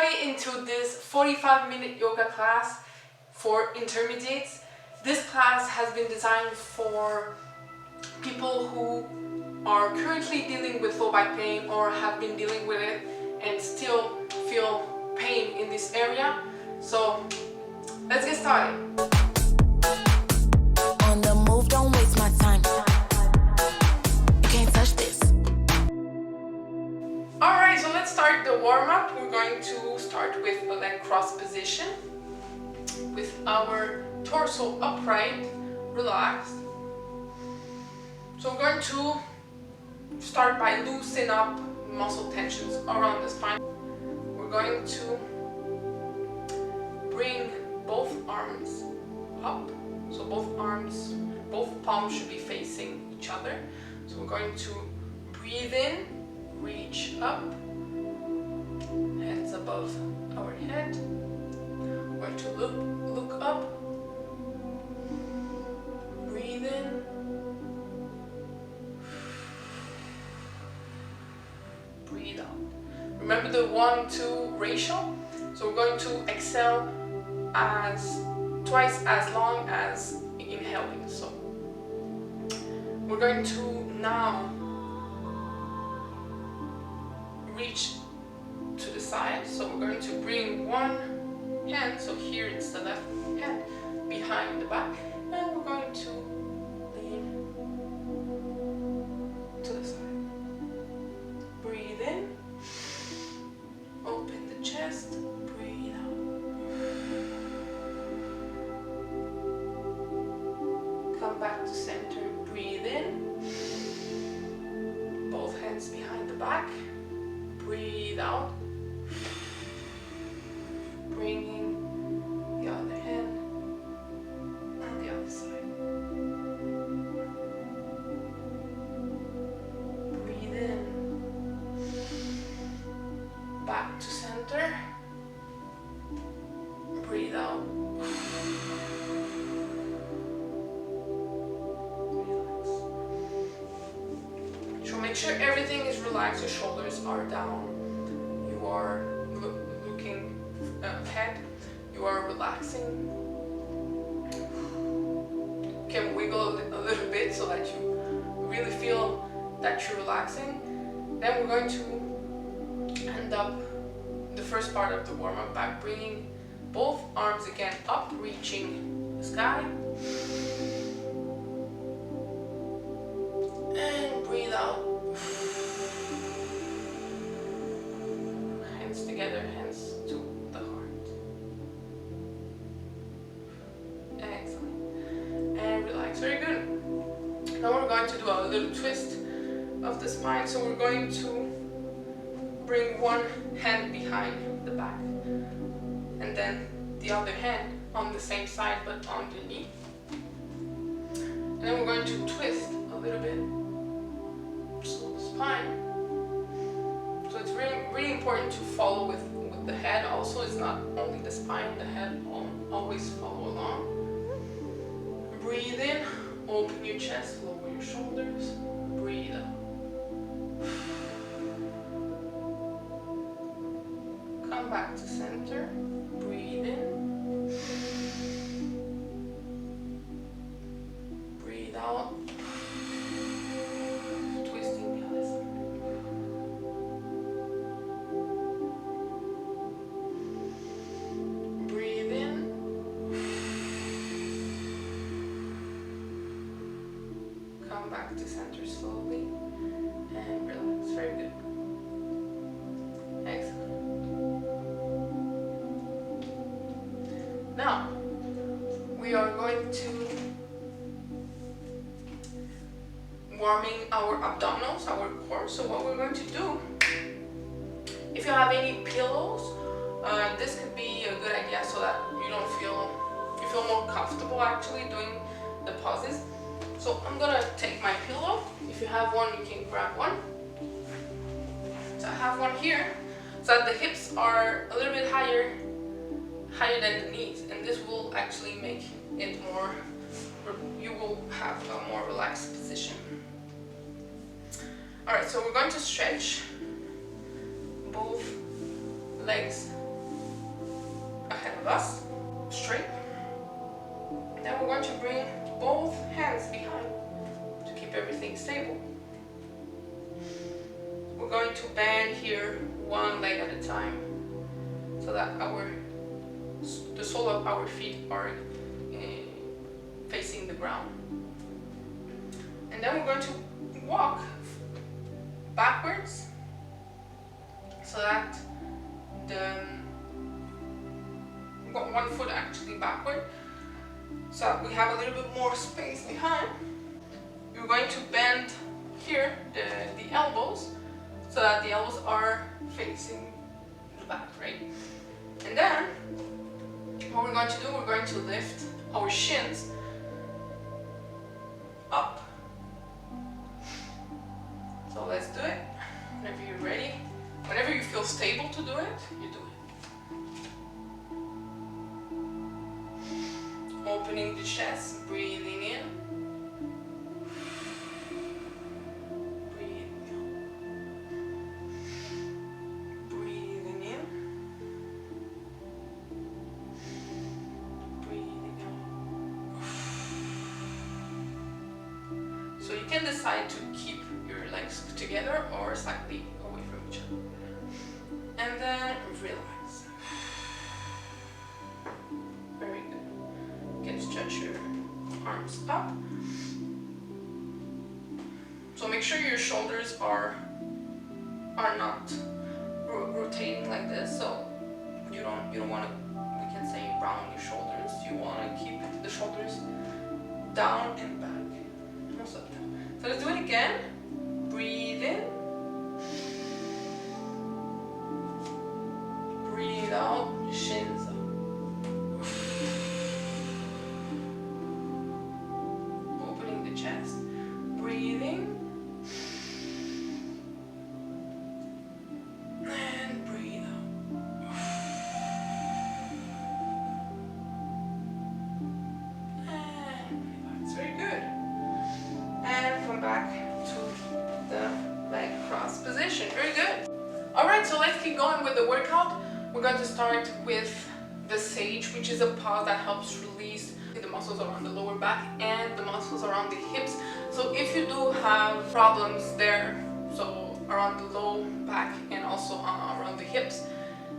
everybody into this 45-minute yoga class for intermediates. This class has been designed for people who are currently dealing with low back pain or have been dealing with it and still feel pain in this area. So let's get started. On the move, don't waste my time. You can't touch this. Alright, so let's start the warm-up. We're going to start with a leg cross position with our torso upright, relaxed. So we're going to start by loosening up muscle tensions around the spine. We're going to bring both arms up. So both palms should be facing each other. So we're going to breathe in, reach up, hands above our head. We're going to look up, breathe in, breathe out. Remember the 1-2 ratio? So we're going to exhale as twice as long as inhaling. So we're going to now reach to the side. So we're going to bring one hand, so here it's the left hand, behind the back, and we're going to lean to the side. Breathe in, open the chest, breathe out. Come back to center, breathe in, both hands behind the back, breathe out, bringing the other hand on the other side. Breathe in, back to center, breathe out. Make sure everything is relaxed, your shoulders are down, you are looking ahead, you are relaxing. You can wiggle a little bit so that you really feel that you're relaxing. Then we're going to end up the first part of the warm-up by bringing both arms again up, reaching the sky. And breathe out. Hands together, hands to the heart. Excellent. And relax. Very good. Now we're going to do a little twist of the spine. So we're going to bring one hand behind the back and then the other hand on the same side but underneath. And then we're going to twist a little bit. So the spine. So it's really important to follow with the head also. It's not only the spine, the head will always follow along. Breathe in, open your chest, lower your shoulders, breathe out. Come back to center, breathe in, breathe out. Back to center slowly and relax. Very good. Excellent. Now we are going to warming our abdominals, our core. So what we're going to do, if you have any pillows, this could be a good idea so that you feel more comfortable actually doing the pauses. So I'm gonna take my pillow. If you have one, you can grab one. So I have one here, so that the hips are a little bit higher than the knees, and this will actually make it more, you will have a more relaxed position. Alright, so we're going to stretch both legs of us, straight. Then we're going to bring both hands behind to keep everything stable. We're going to bend here one leg at a time so that the sole of our feet are facing the ground. And then we're going to walk backwards so that we've got one foot actually backward, so that we have a little bit more space behind. We're going to bend here the elbows so that the elbows are facing the back, right? And then what we're going to do, we're going to lift our shins up. So let's do it. Whenever you're ready, whenever you feel stable to do it, you do it. Opening the chest, breathing in. Breathing out. Breathing in. Breathing out. So you can decide to keep your legs together or slightly away from each other. And then relax. Very good. You can stretch your arms up. So make sure your shoulders are not rotating like this. So you don't want to, we can say, round your shoulders. You want to keep the shoulders down and back most of the time. So let's do it again. Breathe in. Breathe out, shins up. Opening the chest. Breathing. And breathe out. And relax. Very good. And come back to the leg cross position. Very good. Alright, so let's keep going with the workout. We're going to start with the sage, which is a pose that helps release the muscles around the lower back and the muscles around the hips. So if you do have problems there, so around the low back and also around the hips,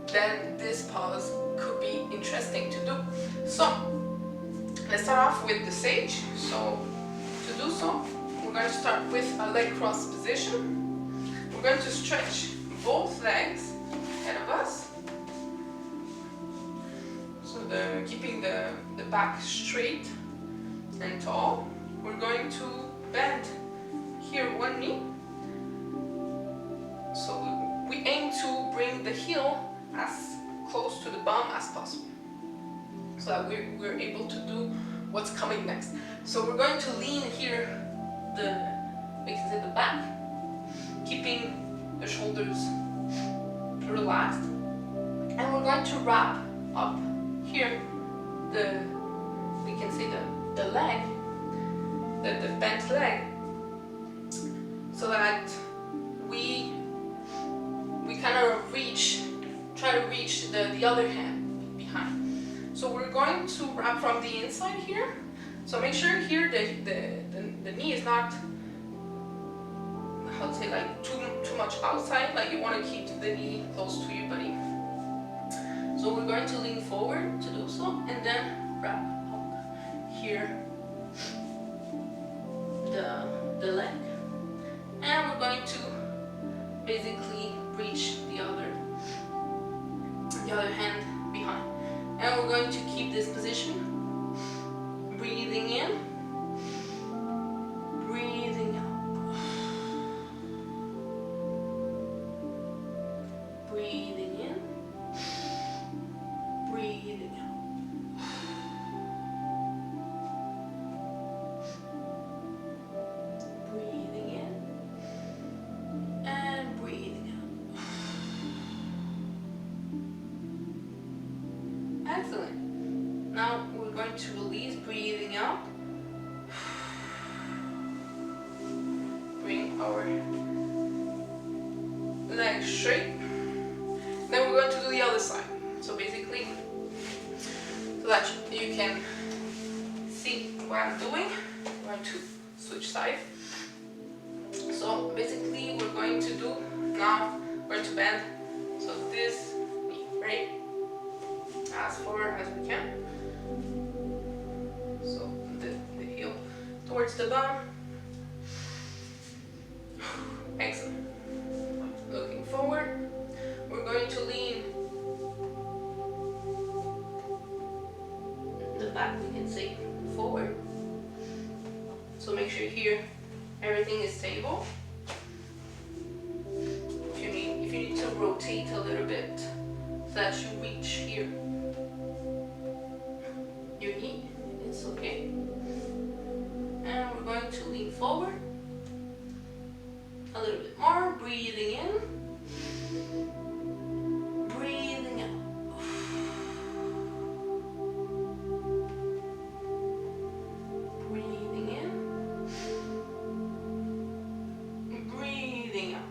then this pose could be interesting to do. So let's start off with the sage. So to do so, we're going to start with a leg cross position. We're going to stretch both legs ahead of us. So keeping the back straight and tall. We're going to bend here one knee. So we aim to bring the heel as close to the bum as possible, so that we're able to do what's coming next. So we're going to lean here basically the back, keeping the shoulders relaxed, and we're going to wrap up here we can say the leg, the bent leg, so that we kind of try to reach the other hand behind. So we're going to wrap from the inside here. So make sure here the knee is not, how to say, like too much outside. Like you want to keep the knee close to your body. So we're going to lean forward to do so, and then wrap up here the leg, and we're going to basically reach the other hand behind, and we're going to keep this position, breathing in, breathing out, breathing in, breathing out. Breathing in and breathing out. Excellent. Now we're going to release, breathing out. Bring our legs straight. Then we're going to do the other side. So basically, so that you can see what I'm doing. I'm going to switch side. So basically we're going to do now, we're going to bend, so this knee, right? As forward as we can. So the heel towards the bum. Excellent. Looking forward. We're going to lean the back, we can say, forward. So make sure here everything is stable. If you need to rotate a little bit so that you reach here your knee, it's okay. And we're going to lean forward a little bit more, breathing in, breathing out. Breathing in, breathing out.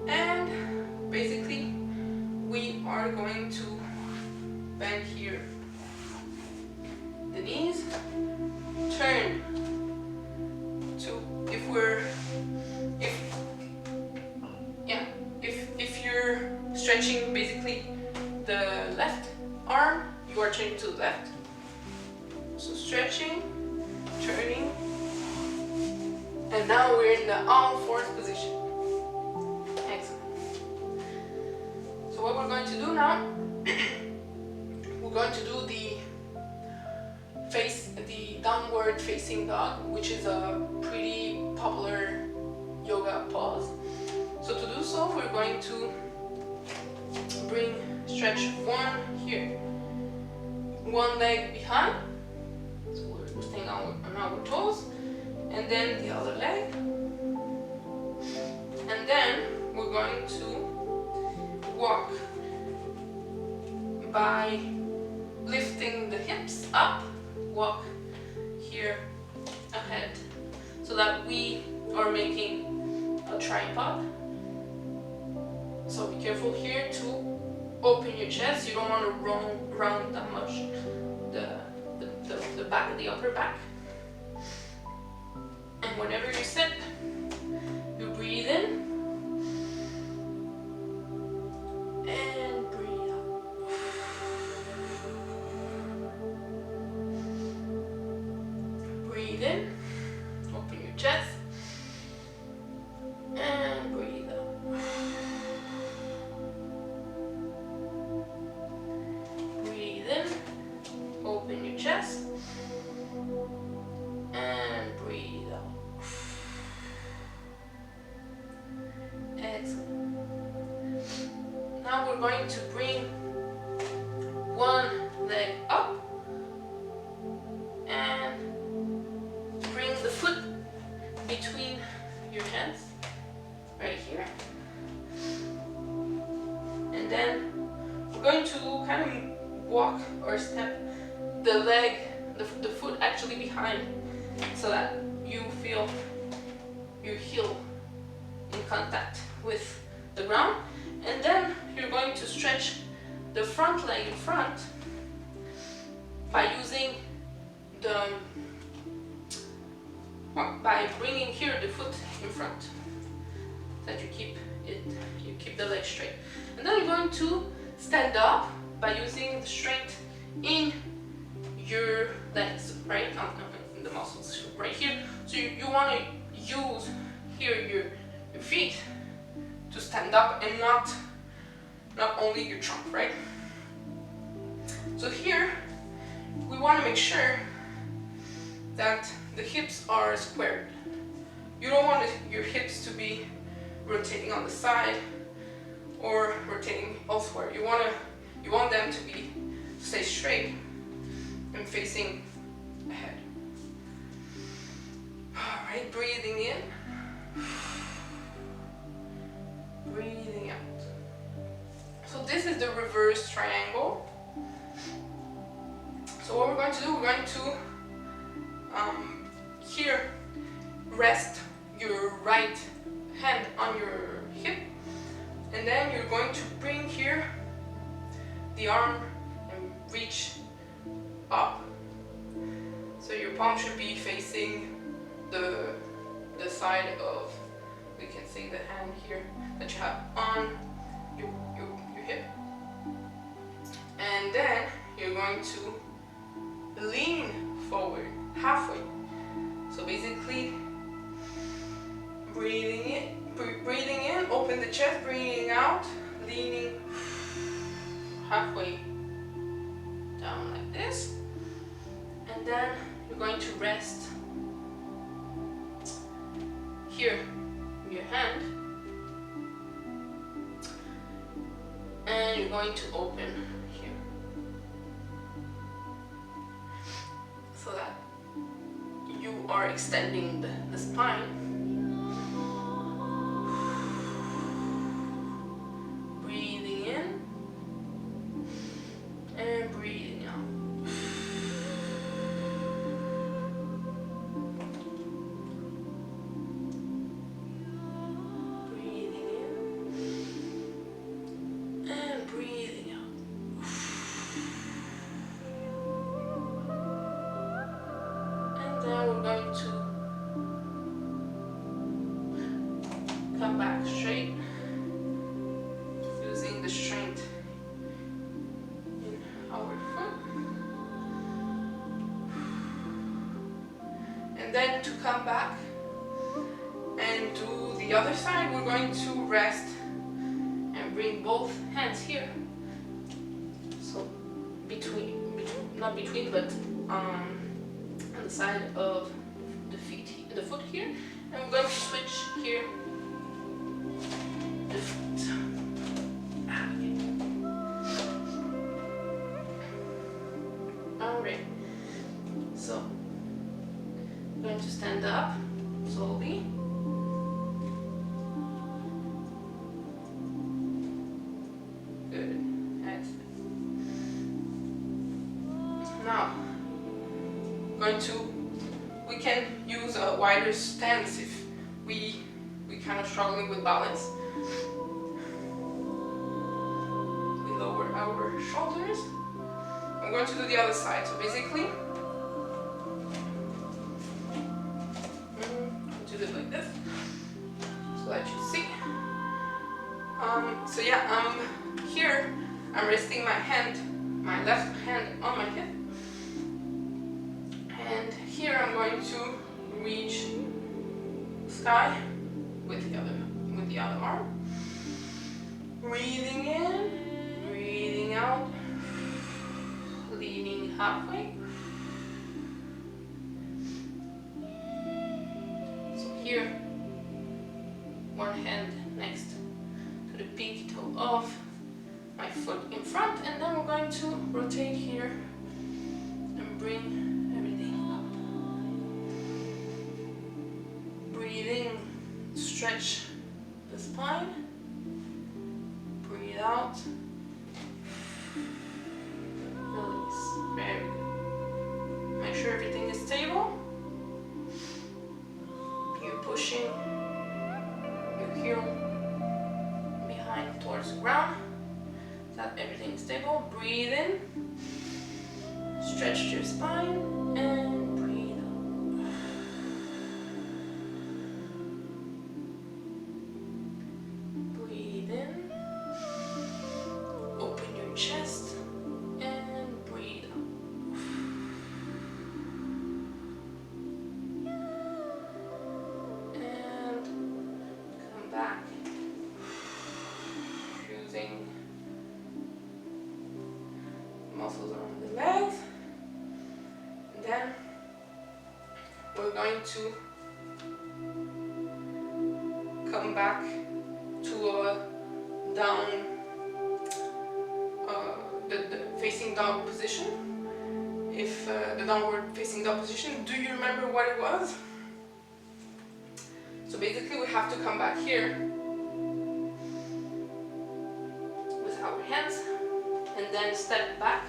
And basically we are going to bend here the knees, turn to, if you're stretching basically the left arm, you are turning to the left. So stretching, turning, and now we're in the all fours position. Excellent. So what we're going to do now, we're going to do the downward facing dog, which is a pretty popular yoga pose. So to do so, we're going to stretch one here, one leg behind, so we're staying on our toes, and then the other leg, and then we're going to walk by lifting the hips up, walk here ahead, so that we are making a tripod. So be careful here to open your chest. You don't want to round that much the back of the upper back. And whenever you sit, you breathe in and breathe out. Breathe in, open your chest, and breathe out. Breathe in, open your chest, and breathe out. Excellent. Now we're going to bring one leg up and bring the foot between your hands, right here. And then we're going to kind of walk or step the leg, the foot actually behind, so that you feel your heel in contact with the ground. And then you're going to stretch the front leg in front by using by bringing here the foot in front, so that you keep the leg straight. And then you're going to stand up by using the strength in your legs, right? In the muscles right here. So you want to use here your feet to stand up, and not only your trunk, right? So here we want to make sure that the hips are squared. You don't want your hips to be rotating on the side or rotating elsewhere. You want them to stay straight and facing ahead. right? Breathing in, breathing out. So this is the reverse triangle. So what we're going to do, we're going to here rest your right hand on your hip, and then you're going to bring here the arm and reach up. So your palm should be facing the side of, we can say, the hand here that you have on your hip. And then you're going to lean forward halfway. So basically, breathing in, open the chest, breathing out, leaning halfway down like this. And then you're going to rest here your hand, and you're going to open here, so that you are extending the spine. Breathing in and breathing out. Now we're going to come back straight, using the strength in our foot. And then to come back and do the other side, we're going to rest and bring both hands here. So not between, but on the side of the foot here, and we're going to switch here the foot. Okay. Alright, so I'm going to stand up slowly. Good. Excellent. Now we can use a wider stance if we kind of struggling with balance. We lower our shoulders. I'm going to do the other side. So basically, do it like this so that you see. So yeah, here I'm resting my left hand on my hip. And here I'm going to reach the sky with the other arm. Breathing in, breathing out, leaning halfway. So here, one hand next to the pinky toe of my foot in front, and then we're going to rotate here and bring stretch the spine, breathe out, release. Very good. Make sure everything is stable. You're pushing your heel behind towards the ground, so that everything is stable. Breathe in, stretch your spine, and chest and breathe out. And come back using muscles around the legs. And then we're going to come back to a down, the facing dog position. If the downward facing dog position, do you remember what it was? So basically we have to come back here with our hands and then step back,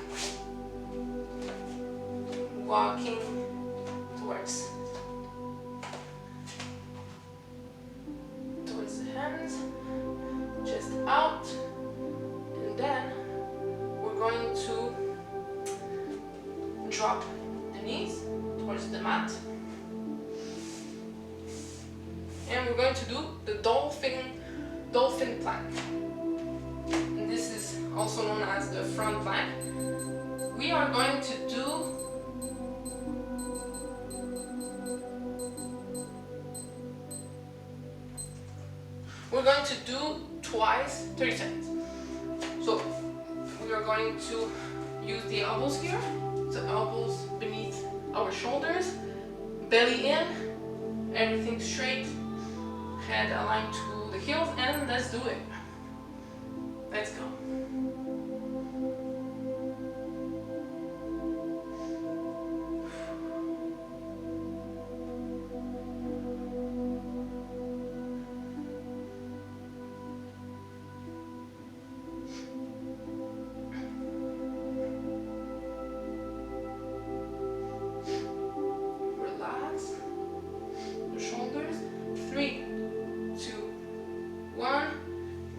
walking towards the hands, just out, and then we're going to drop the knees towards the mat, and we're going to do the dolphin plank. And this is also known as the front plank. We are going to do twice 30 seconds. So we are going to use the elbows here, the elbows beneath our shoulders, belly in, everything straight, head aligned to the heels, and let's do it. Let's go.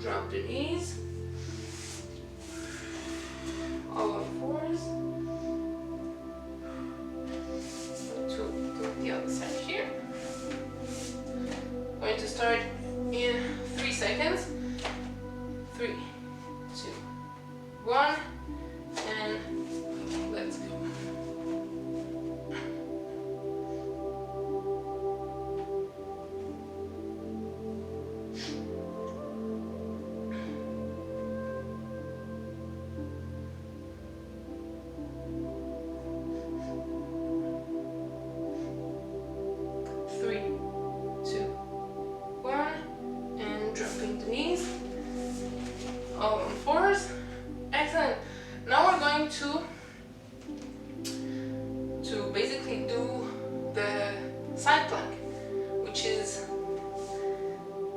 Drop the knees, all on fours. To the other side here. Going to start in 3 seconds. 3, 2, 1, and let's go. All on fours. Excellent. Now we're going to basically do the side plank, which is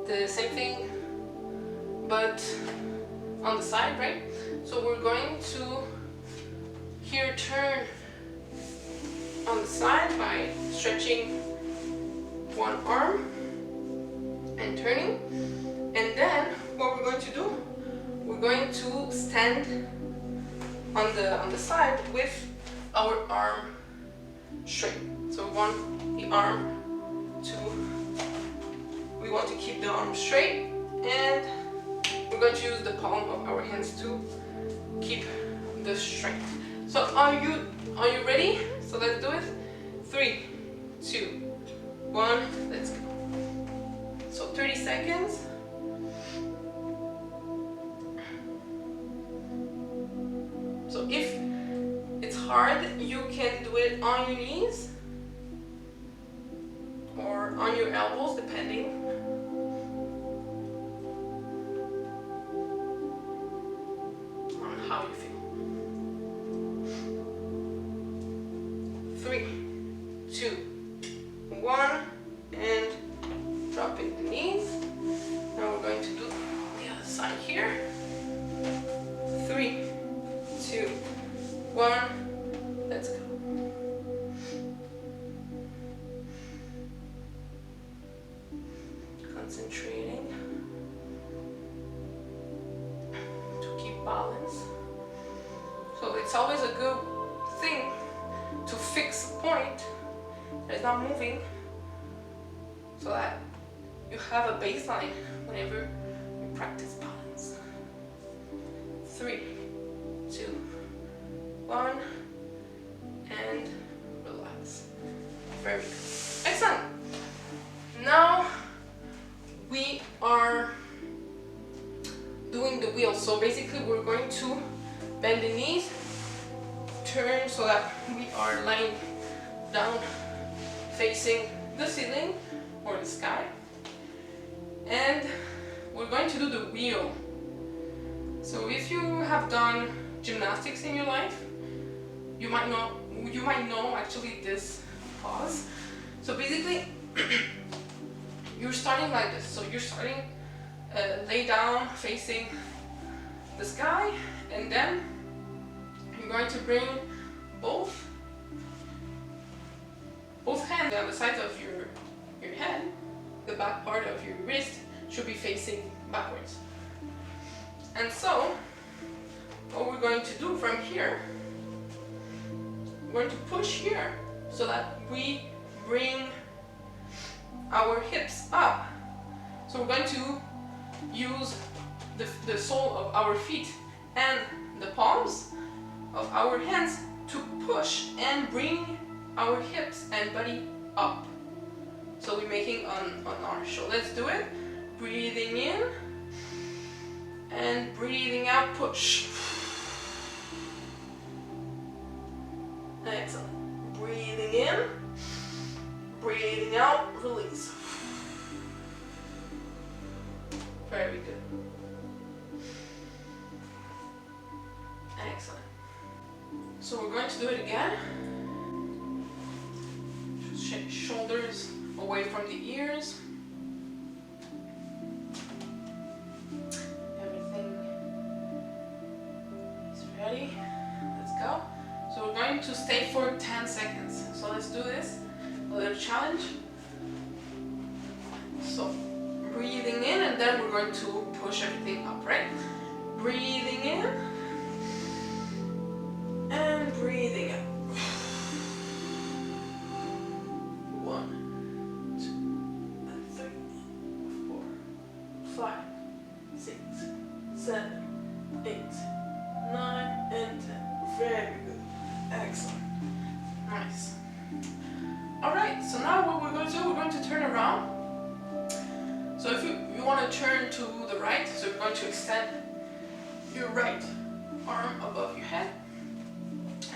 the same thing but on the side, right? So we're going to here turn on the side by stretching one arm and turning, and then what we're going to do, we're going to stand on the side with our arm straight. So we want to keep the arm straight, and we're going to use the palm of our hands to keep the strength. So are you ready? So let's do it. 3, 2, 1, let's go. So 30 seconds. So if it's hard, you can do it on your knees or on your elbows, depending. On how you feel. 3, 2, 1, and dropping the knees. Now we're going to do the other side here. 3, 2, 1, let's go. Concentrating to keep balance. So it's always a good thing to fix a point that is not moving, so that you have a baseline whenever you practice balance. 3, 2, 1, and relax. Very good. Excellent. Now we are doing the wheel. So basically we're going to bend the knees, turn so that we are lying down facing the ceiling or the sky, and we're going to do the wheel. So if you have done gymnastics in your life, you might know actually this pause. So basically you're starting like this. So you're starting lay down facing the sky, and then you're going to bring both hands on the sides of your head. The back part of your wrist should be facing backwards. And so what we're going to do from here, we're going to push here so that we bring our hips up. So we're going to use the sole of our feet and the palms of our hands to push and bring our hips and body up. So we're making an arch. So let's do it. Breathing in and breathing out, push. Excellent. Breathing in, breathing out, release. Very good. Excellent. So we're going to do it again. Shoulders away from the ears. Everything is ready. Let's go. So we're going to stay for 10 seconds. So let's do this. A little challenge. So breathing in, and then we're going to push everything up, right? Breathing in and breathing out. 1, 2, and 3, 4, 5, 6, 7, 8, 9, and 10. Very good. Excellent. Nice. Alright, so now what we're going to do, we're going to turn around. So if you want to turn to the right, so you're going to extend your right arm above your head.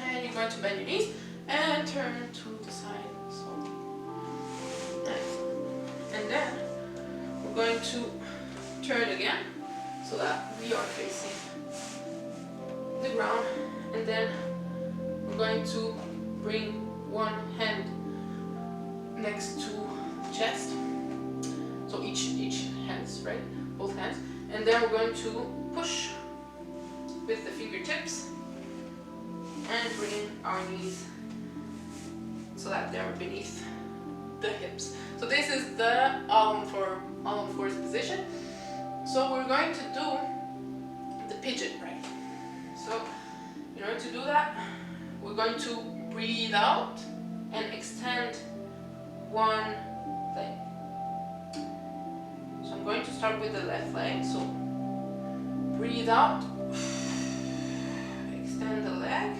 And you're going to bend your knees and turn to the side. So, nice. And then we're going to turn again so that we are facing the ground. And then we're going to bring one hand next to the chest. So each hands, right? Both hands. And then we're going to push with the fingertips and bring our knees so that they're beneath the hips. So this is the all on fours position. So we're going to do the pigeon, right? So in order to do that, we're going to breathe out and extend one leg. So I'm going to start with the left leg. So breathe out, extend the leg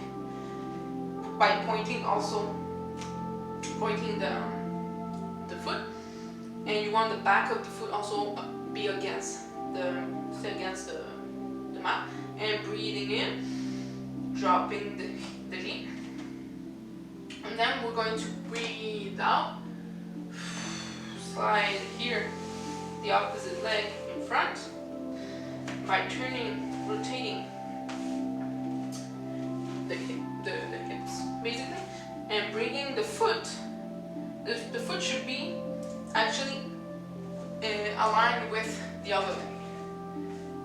by pointing the foot, and you want the back of the foot also be stay against the mat, and breathing in, dropping the knee, and then we're going to breathe out, slide here the opposite leg in front by rotating the hips basically, and bringing the foot. The foot should be actually aligned with the other leg.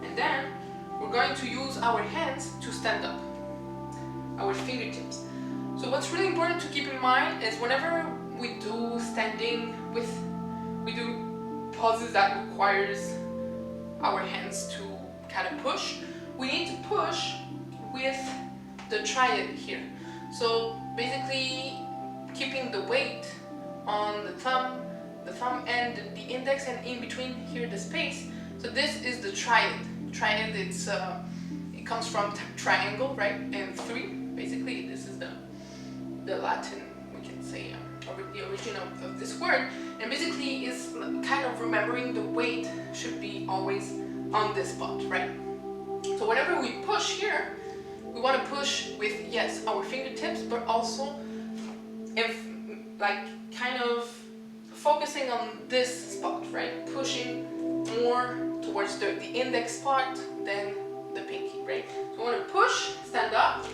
And then we're going to use our hands to stand up, our fingertips. So what's really important to keep in mind is whenever we do we do poses that requires our hands to kind of push, we need to push with the triad here. So basically keeping the weight on the thumb and the index, and in between here the space. So this is the triad. Triad, it comes from triangle, right? And 3. Basically, this is the Latin, we can say, the origin of this word. And basically, is kind of remembering the weight should be always on this spot, right? So whenever we push here, we want to push with, yes, our fingertips, but also kind of focusing on this spot, right? Pushing more towards the index part than the pinky, right? So we want to push, stand up,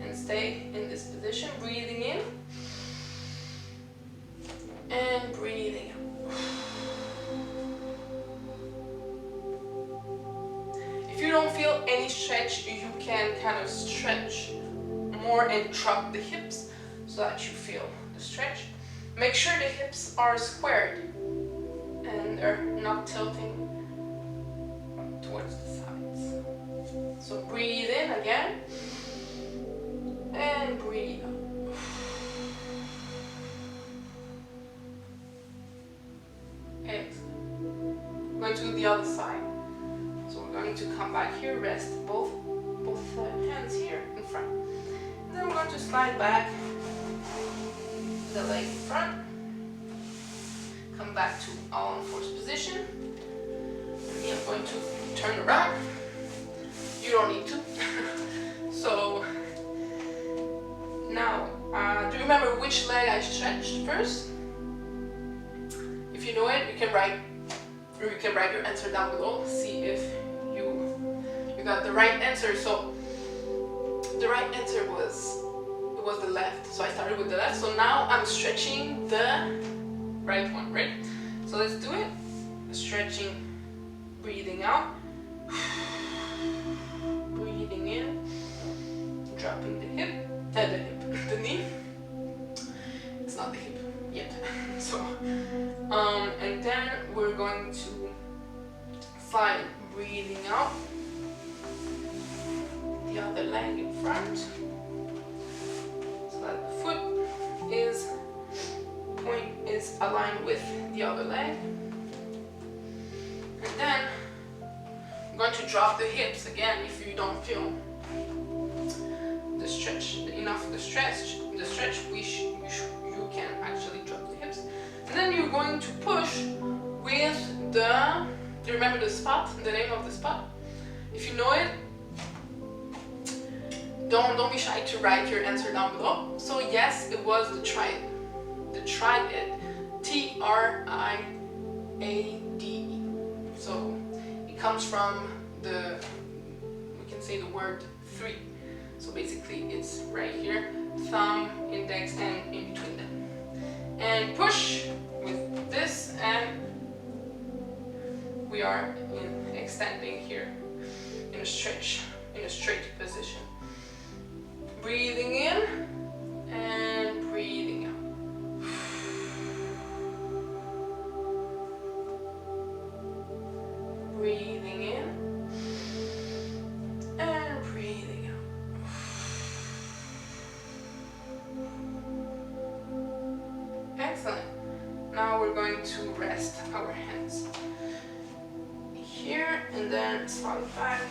and stay in this position, breathing in, stretch, you can kind of stretch more and drop the hips so that you feel the stretch. Make sure the hips are squared and they're not tilting towards the sides. So breathe in again and breathe out. Excellent. Going to the other side. So we're going to come back here, rest both hands here in front. And then we're going to slide back the leg in front. Come back to all on fours position. And I'm going to turn around. You don't need to. So now, do you remember which leg I stretched first? If you know it, you can write your answer down below. See if you got the right answer. So the right answer was the left. So I started with the left. So now I'm stretching the right one, right? So let's do it. Stretching, breathing out, breathing in, dropping the knee. It's not the hip yet. So, and then we're going to slide, breathing out, the other leg in front, so that the foot is aligned with the other leg. And then I'm going to drop the hips again if you don't feel the stretch, enough of the stretch, you can actually drop the hips. And then you're going to push with do you remember the spot, the name of the spot? If you know it, don't be shy to write your answer down below. So yes, it was the triad, T-R-I-A-D-E. So it comes from we can say the word 3. So basically it's right here, thumb, index, and in between them. And push with this, and we are extending here in a straight position. Breathing in and breathing out. Breathing in and breathing out. Excellent. Now we're going to rest our hands here and then slide back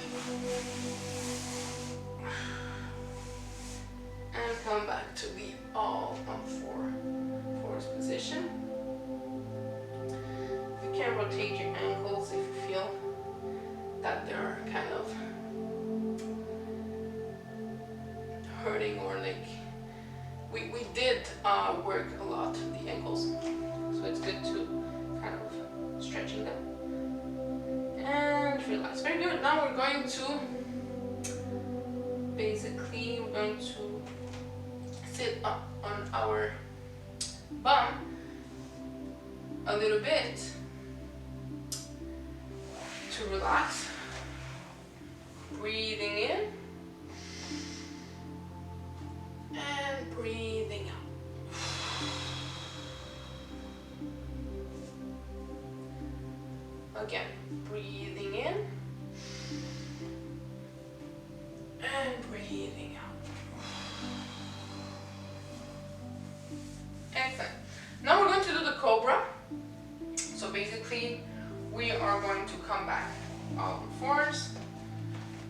and come back to the all on fours position. You can rotate your ankles if you feel that they're kind of hurting, or like we did work a lot the ankles, so it's good to kind of stretching them and relax. Very good. Now we're going to sit up on our bum a little bit to relax. Breathing in and breathing out. Again, breathing in and breathing out. Excellent. Now we're going to do the cobra. So basically, we are going to come back on fours.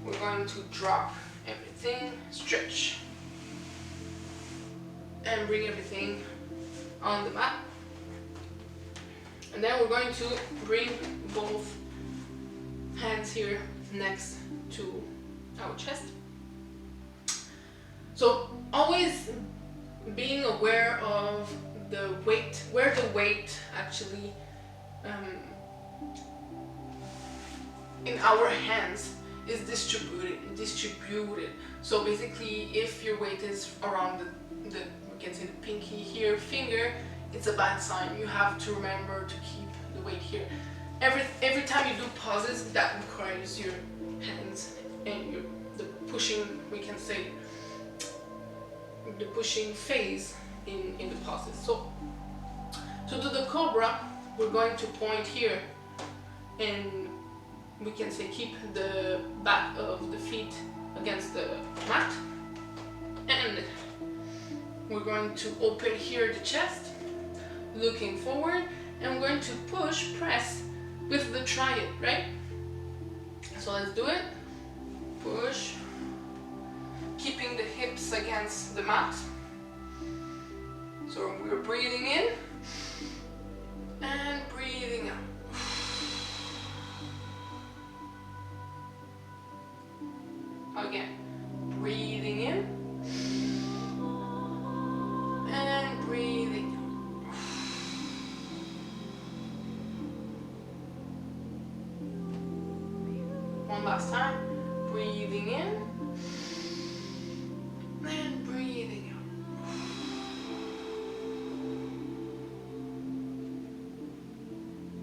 We're going to drop everything, stretch, and bring everything on the mat. And then we're going to bring both hands here next to our chest. So always being aware of the weight, where the weight actually in our hands is distributed. So basically, if your weight is around the we can say the pinky here finger, it's a bad sign. You have to remember to keep the weight here. Every time you do pauses, that requires your hands and your pushing, we can say, the pushing phase in the poses. So to do the cobra, we're going to point here, and we can say keep the back of the feet against the mat, and we're going to open here the chest, looking forward, and we're going to push, press with the triad, right? So let's do it. Push, keeping the hips against the mat. So we're breathing in and breathing out. Again, breathing in and breathing out. One last time, breathing in and breathing out.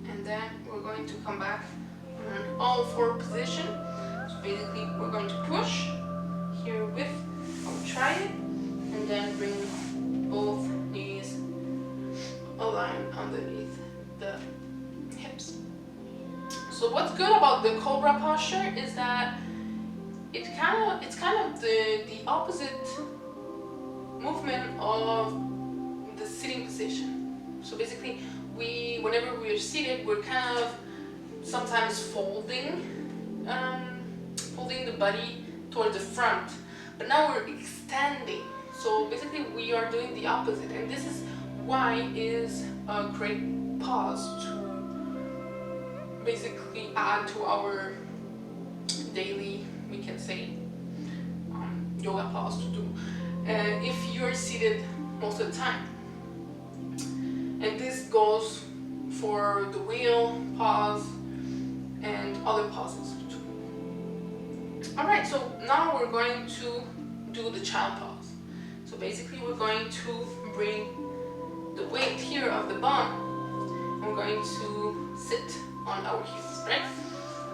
And then we're going to come back on all four position. So basically we're going to push here with our triad, and then bring both knees aligned underneath the hips. So what's good about the cobra posture is that it's kind of the opposite movement of the sitting position. So basically, whenever we're seated, we're kind of sometimes folding the body towards the front, but now we're extending. So basically, we are doing the opposite, and this is why is a great pause to basically add to our daily, we can say, yoga pause to do if you're seated most of the time. And this goes for the wheel pause and other pauses too. Alright, so now we're going to do the child pause. So basically we're going to bring the weight here of the bum, and we're going to sit on our heels, right?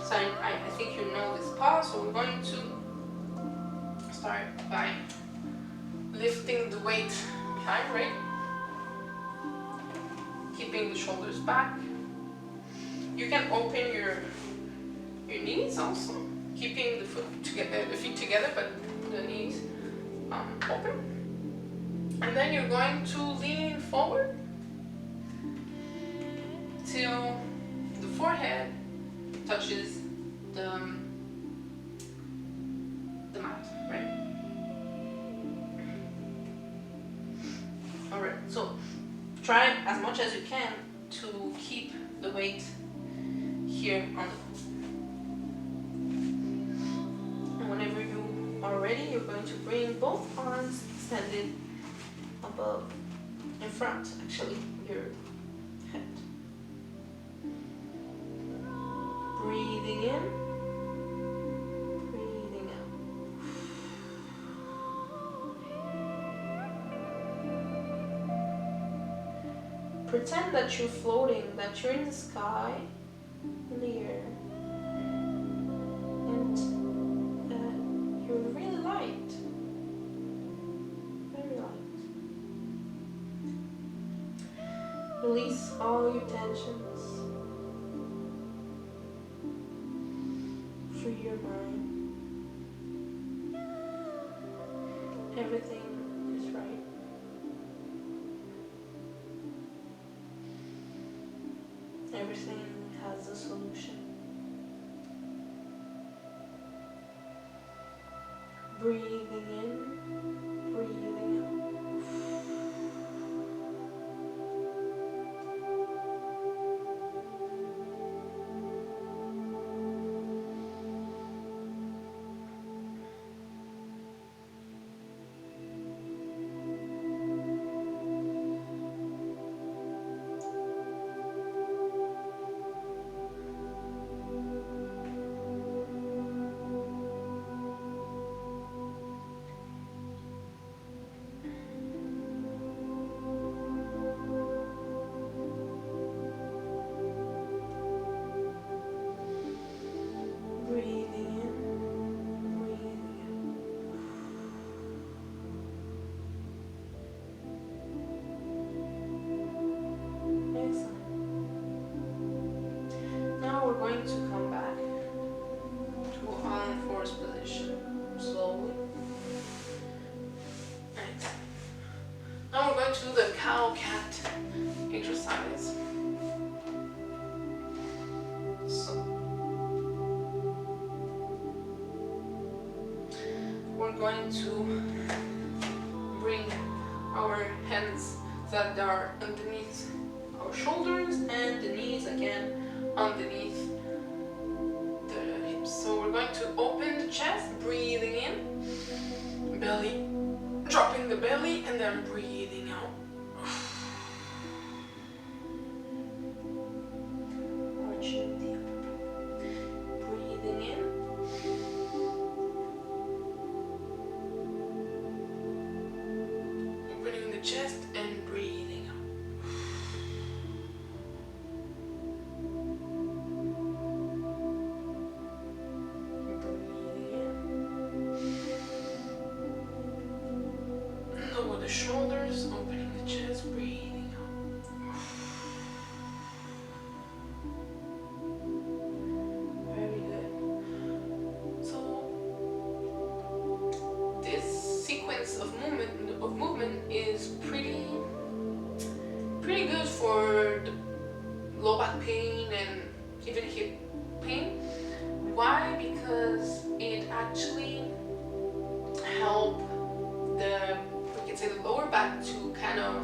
So I think you know this pause, so we're going to start by lifting the weight behind, right? Keeping the shoulders back. You can open your knees also, keeping the feet together, but the knees open. And then you're going to lean forward till the forehead touches the mat, right? Alright, so try as much as you can to keep the weight here on the post. And whenever you are ready, you're going to bring both arms extended above, in front, actually, your head. Breathing in, breathing out. Pretend that you're floating, that you're in the sky, in the air, and you're really light, very light. Release all your tensions. Free your mind. Everything is right. Everything has a solution. Breathing in, breathing out. to do the cow-cat exercise. So we're going to bring our hands that are underneath our shoulders and the knees again underneath the hips. So we're going to open the chest, breathing in, belly, dropping the belly, and then breathing out. Arching the upper, breathing in, opening the chest and breathing out. Breathing in. Lower the shoulders, opening the chest, breathing out. Very good. So this sequence of movement is pretty good for the low back pain and even hip pain. Why? Because it actually helps the lower back to kind of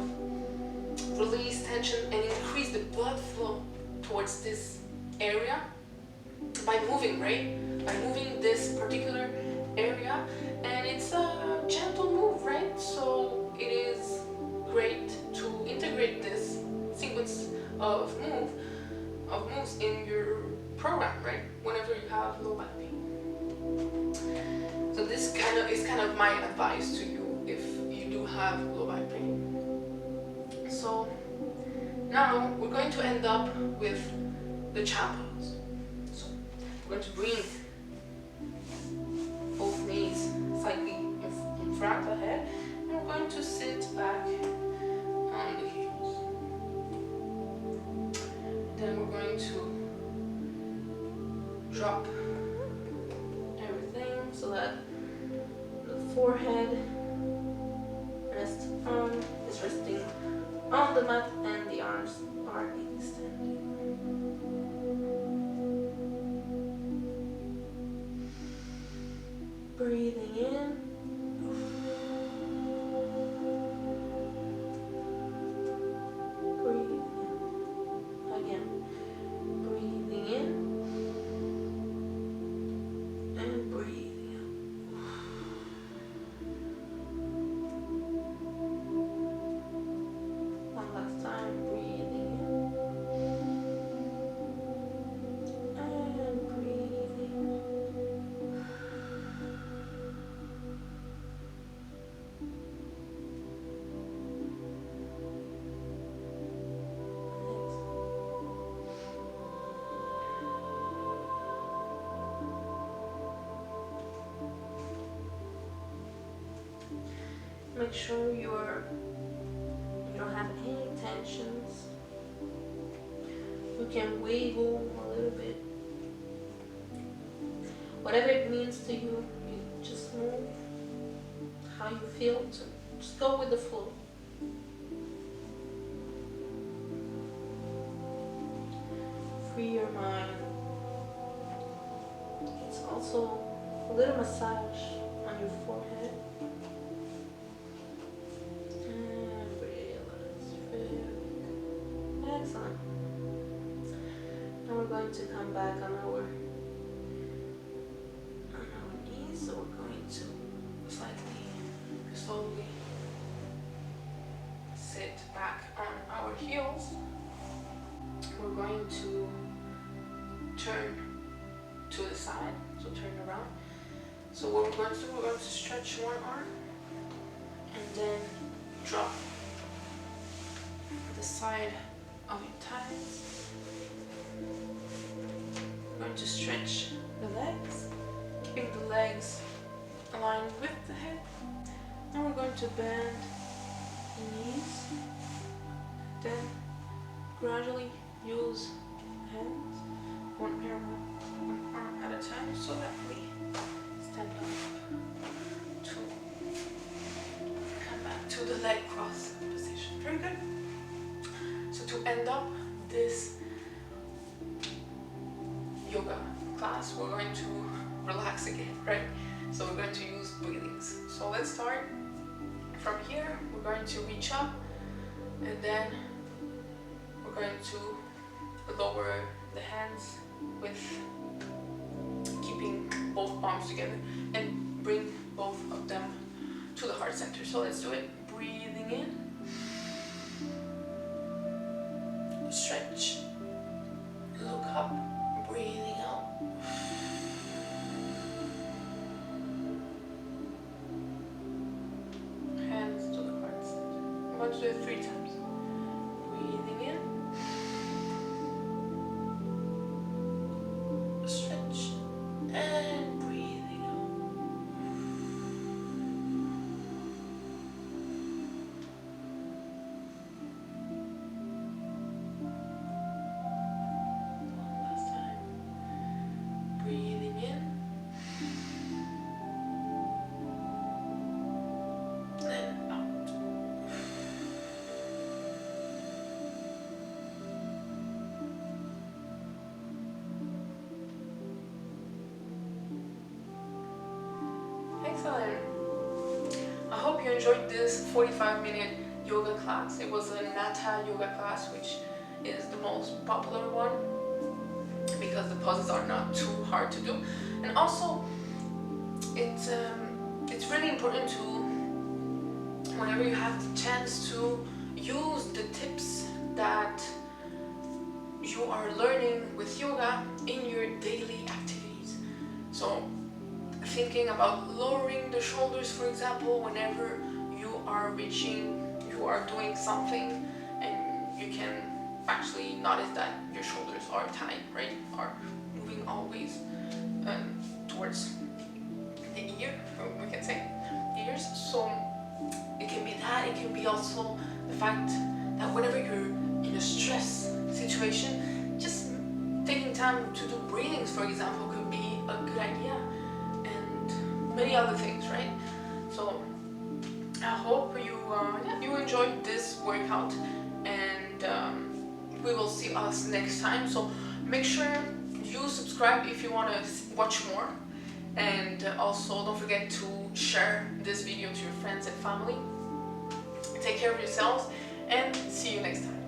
release tension and increase the blood flow towards this area by moving, right? By moving this particular area, and it's a gentle move, right? So it is great to integrate this sequence of moves in your program, right? Whenever you have low back pain. So this is kind of my advice to you if you do have low back pain. So now we're going to end up with the child pose. So we're going to bring both knees slightly in front ahead, and we're going to sit back on the heels. Then we're going to drop everything so that the forehead is resting on the mat and the arms are extended. Breathing in. Breathing in. Again. Breathing in. And breathing out. One last time, breathing in and breathing out. Make sure you don't have any tensions. You can wiggle a little bit. Whatever it means to you, you just move how you feel. So just go with the flow. Free your mind. It's also a little massage on your forehead. Excellent. Now we're going to come back on our knees, so we're going to slowly sit back on our heels. We're going to turn to the side, so turn around. So what we're going to do, we're going to stretch one arm and then drop the side of your thighs. We're going to stretch the legs, keeping the legs aligned with the head. And we're going to bend the knees. Then gradually use hands, one arm at a time, so that we stand up to come back to the leg cross position. Very good. So to end up this yoga class, we're going to relax again, right? So we're going to use breathings. So let's start from here. We're going to reach up, and then we're going to lower the hands with keeping both palms together and bring both of them to the heart center. So let's do it. Breathing in, stretch, look up, breathing out. Hands to the heart center. I'm going to do it 3 times. Breathing in, stretch, and breathing out. One last time. Breathing in, then out. Excellent. I hope you enjoyed this 45-minute yoga class. It was a Nata yoga class, which is the most popular one because the poses are not too hard to do, and also it's really important to, whenever you have the chance, to use the tips that you are learning with yoga in your daily activities. So thinking about lowering the shoulders, for example, whenever you are doing something and you can actually notice that your shoulders are tight, right? Are moving always towards the ear, or we can say ears. So it can be that, it can be also the fact that whenever you're in a stress situation, just taking time to do breathings, for example, could be a good idea, and many other things, right? So I hope you enjoyed this workout, and we will see us next time. So make sure you subscribe if you want to watch more, and also don't forget to share this video to your friends and family. Take care of yourselves, and see you next time.